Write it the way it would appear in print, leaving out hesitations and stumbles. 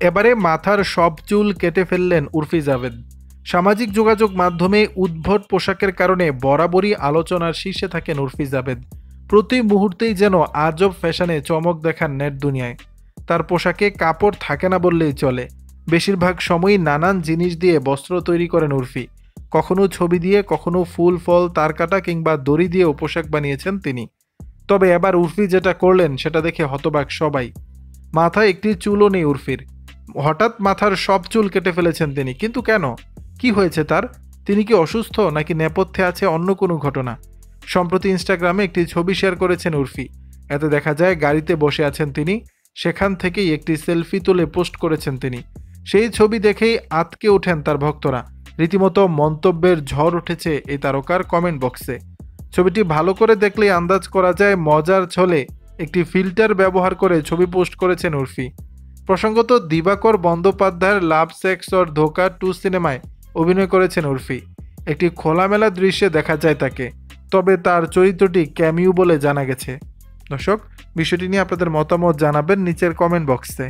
এবারে মাথার সব চুল কেটে ফেললেন উর্ফি জাভেদ। সামাজিক যোগাযোগ মাধ্যমে উদ্ভট পোশাকের কারণে বরাবরই আলোচনার শীর্ষে থাকেন উর্ফি জাভেদ। প্রতি মুহূর্তেই যেন আজব ফ্যাশনে চমক দেখান নেট দুনিয়ায়। তার পোশাকে কাপড় থাকে না বললেই চলে। বেশিরভাগ সময়ই নানান জিনিস দিয়ে বস্ত্র তৈরি করেন উর্ফি। কখনো ছবি দিয়ে, কখনো ফুল ফল, তারকাটা কিংবা দড়ি দিয়েও পোশাক বানিয়েছেন তিনি। তবে এবার উর্ফি যেটা করলেন সেটা দেখে হতবাক সবাই। মাথায় একটি চুলও নেই উর্ফির। হঠাৎ মাথার সব চুল কেটে ফেলেছেন তিনি, কিন্তু কেন? কি হয়েছে তার? তিনি কি অসুস্থ, নাকি নেপথ্যে আছে অন্য কোনো ঘটনা? সম্প্রতি ইনস্টাগ্রামে একটি ছবি শেয়ার করেছেন উর্ফি। এতে দেখা যায় গাড়িতে বসে আছেন তিনি। সেখান থেকেই একটি সেলফি তুলে পোস্ট করেছেন তিনি। সেই ছবি দেখেই আঁতকে ওঠেন তার ভক্তরা। রীতিমতো মন্তব্যের ঝড় উঠেছে এই তারকার কমেন্ট বক্সে। ছবিটি ভালো করে দেখলেই আন্দাজ করা যায় মজার ছলে একটি ফিল্টার ব্যবহার করে ছবি পোস্ট করেছেন উর্ফি। প্রসঙ্গত, দিবাকর বন্দ্যোপাধ্যায়ের লাভ সেক্স অর ধোকা 2 সিনেমায় অভিনয় করেছেন উর্ফি। একটি খোলামেলা দৃশ্যে দেখা যায় তাকে, তবে তার চরিত্রটি ক্যামিও বলে জানা গেছে। দর্শক, বিষয়টি নিয়ে আপনাদের মতামত জানাবেন নিচের কমেন্ট বক্সে।